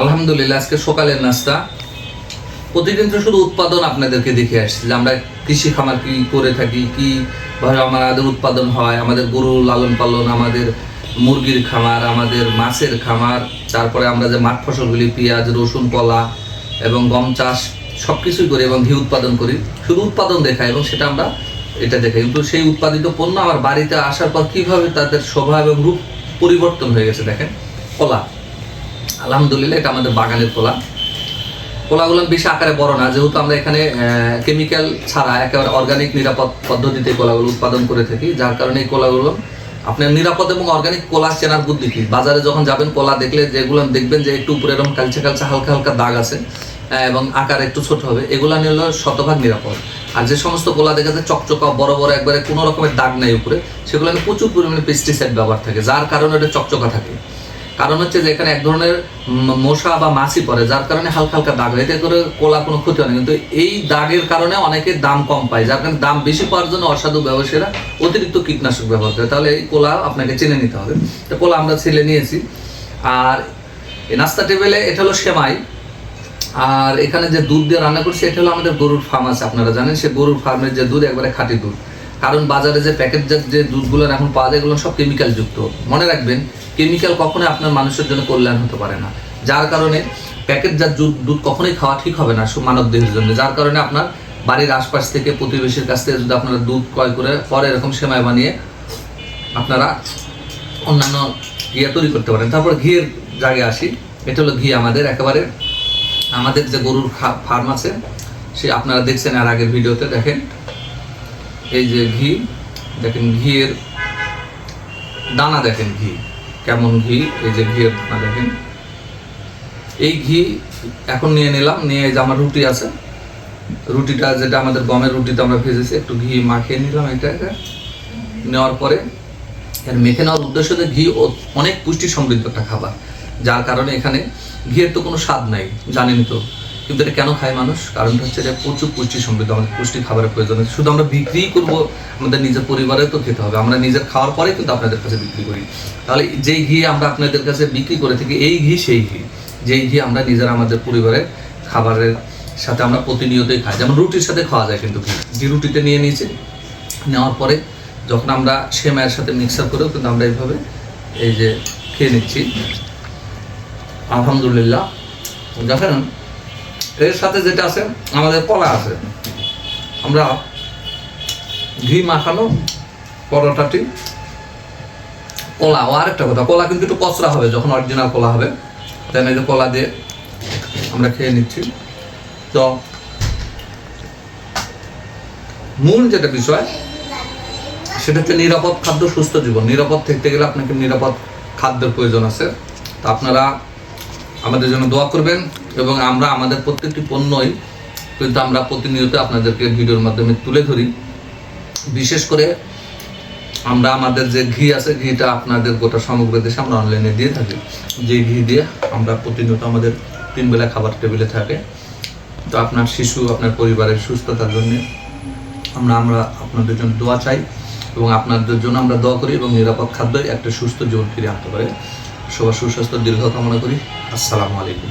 আলহামদুলিল্লাহ, আজকে সকালের নাস্তা। প্রতিদিন তো শুধু উৎপাদন আপনাদেরকে দেখে আসছি যে আমরা কৃষি খামার কি করে থাকি, কিভাবে আমাদের উৎপাদন হয়, আমাদের গরু লালন পালন, আমাদের মুরগির খামার, আমাদের মাছের খামার, তারপরে আমরা যে মাঠ ফসলগুলি পেঁয়াজ, রসুন, কলা এবং গম চাষ সব কিছুই করি এবং ঘি উৎপাদন করি। শুধু উৎপাদন দেখাই এবং সেটা আমরা এটা দেখাই, কিন্তু সেই উৎপাদিত পণ্য আমার বাড়িতে আসার পর কীভাবে তাদের স্বভাব এবং রূপ পরিবর্তন হয়ে গেছে দেখেন। কলা, আলহামদুলিল্লাহ, এটা আমাদের বাগানের কলাগুলো বেশি আকারে বড় না, যেহেতু আমরা এখানে কেমিক্যাল ছাড়া একেবারে অর্গানিক নিরাপদ পদ্ধতিতে কলাগুলো উৎপাদন করে থাকি, যার কারণে এই কলাগুলো আপনার নিরাপদ এবং অর্গানিক কলা চেনার বুদ্ধি কি, বাজারে যখন যাবেন কলা দেখলে যেগুলো দেখবেন যে একটু উপরে এরকম কালচে কালচে হালকা হালকা দাগ আছে এবং আকার একটু ছোট হবে, এগুলো নিয়ে হলো শতভাগ নিরাপদ। আর যে সমস্ত কলা দেখা যায় চকচকা বড় বড় একবারে কোনো রকমের দাগ নাই উপরে, সেগুলো প্রচুর পরিমাণে পেস্টিসাইড ব্যবহার থাকে, যার কারণে এটা চকচকা থাকে। কারণ হচ্ছে যে এখানে এক ধরনের মশা বা মাছি পড়ে, যার কারণে হালকা হালকা দাগ হয়, এতে করে কলা কোনো ক্ষতি হয় না। কিন্তু এই দাগের কারণে অনেকে দাম কম পায়, যার কারণে দাম বেশি পাওয়ার জন্য অসাধু ব্যবসায়ীরা অতিরিক্ত কীটনাশক ব্যবহার করে। তাহলে এই কলা আপনাকে চিনে নিতে হবে। তো কলা আমরা ছেলে নিয়েছি। আর এই নাস্তা টেবিলে এটা হলো সেমাই, আর এখানে যে দুধ দিয়ে রান্না করছি এটা হলো আমাদের গরুর ফার্ম আছে, আপনারা জানেন। সে গরুর ফার্মের যে দুধ একবারে খাঁটি দুধ, কারণ বাজারে যে প্যাকেটজাত যে দুধগুলো এখন পাওয়া যায় এগুলো সব কেমিক্যাল যুক্ত। মনে রাখবেন, কেমিক্যাল কখনোই আপনার মানুষের জন্য কল্যাণ হতে পারে না, যার কারণে প্যাকেটজাত দুধ কখনোই খাওয়া ঠিক হবে না মানব দেহের জন্য। যার কারণে আপনার বাড়ির আশপাশ থেকে, প্রতিবেশীর কাছ থেকে যদি আপনারা দুধ ক্রয় করে পরে এরকম সেমাই বানিয়ে আপনারা অন্যান্য তৈরি করতে পারেন। তারপর ঘিয়ের জায়গায় আসি। এটা হলো ঘি আমাদের একেবারে, আমাদের যে গরুর ফার্ম আছে সে আপনারা দেখছেন আর আগের ভিডিওতে দেখেন, এই যে ঘি দেখেন, ঘিয়ের দানা দেখেন, ঘি কেমন ঘি, এই যে ঘিয়ের দানা দেখেন। এই ঘি এখন নিয়ে নিলাম, নিয়ে যে আমার রুটি আছে, রুটিটা যেটা আমাদের গমের রুটিতে আমরা ভেজেছি, একটু ঘি মাখিয়ে নিলাম। এটা নেওয়ার পরে মেখে নেওয়ার উদ্দেশ্য যে ঘি অনেক পুষ্টি সমৃদ্ধ একটা খাবার, যার কারণে এখানে ঘিয়ের তো কোনো স্বাদ নাই, জানেনই তো। কিন্তু এটা কেন খায় মানুষ? কারণটা হচ্ছে এটা প্রচুর পুষ্টি সমৃদ্ধ, আমাদের পুষ্টি খাবারের প্রয়োজন। শুধু আমরা বিক্রিই করবো, আমাদের নিজের পরিবারেও তো খেতে হবে। আমরা নিজের খাওয়ার পরে কিন্তু আপনাদের কাছে বিক্রি করি। তাহলে যেই ঘি আমরা আপনাদের কাছে বিক্রি করে থাকি, এই ঘি সেই ঘি, যেই ঘি আমরা নিজেরা আমাদের পরিবারের খাবারের সাথে আমরা প্রতিনিয়তই খাই। যেমন রুটির সাথে খাওয়া যায়, কিন্তু ঘি রুটিতে নিয়ে নিয়েছি। নেওয়ার পরে যখন আমরা সেমাইয়ের সাথে মিক্সার করেও কিন্তু আমরা এইভাবে এই যে খেয়ে নিচ্ছি। আলহামদুলিল্লাহ। দেখেন, এর সাথে যেটা আছে আমাদের কলা আছে, আমরা ঘি মাখানো পরোটাটি কলা। ও আরেকটা কথা, কলা কিন্তু একটু কচরা হবে যখন অরিজিনাল কলা হবে। দেন এই যে কলা দিয়ে আমরা খেয়ে নিচ্ছি। তো মূল যেটা বিষয় সেটা হচ্ছে নিরাপদ খাদ্য, সুস্থ জীবন। নিরাপদ থাকতে গেলে আপনাকে নিরাপদ খাদ্যের প্রয়োজন আছে। তো আপনারা আমাদের জন্য দোয়া করবেন এবং আমরা আমাদের প্রত্যেকটি পণ্যই কিন্তু আমরা প্রতিনিয়ত আপনাদেরকে ভিডিওর মাধ্যমে তুলে ধরি। বিশেষ করে আমরা আমাদের যে ঘি আছে, ঘিটা আপনাদের গোটা সমগ্র দেশে আমরা অনলাইনে দিয়ে থাকি, যে ঘি দিয়ে আমরা প্রতিনিয়ত আমাদের 3 বেলা খাবার টেবিলে থাকে। তো আপনার শিশু, আপনার পরিবারের সুস্থতার জন্য আমরা আপনাদের জন্য দোয়া চাই এবং আপনাদের জন্য আমরা দোয়া করি এবং নিরাপদ খাদ্যই একটা সুস্থ জীবন ফিরে আনতে পারে। সবার সুস্বাস্থ্য দীর্ঘ কামনা করি। আসসালামু আলাইকুম।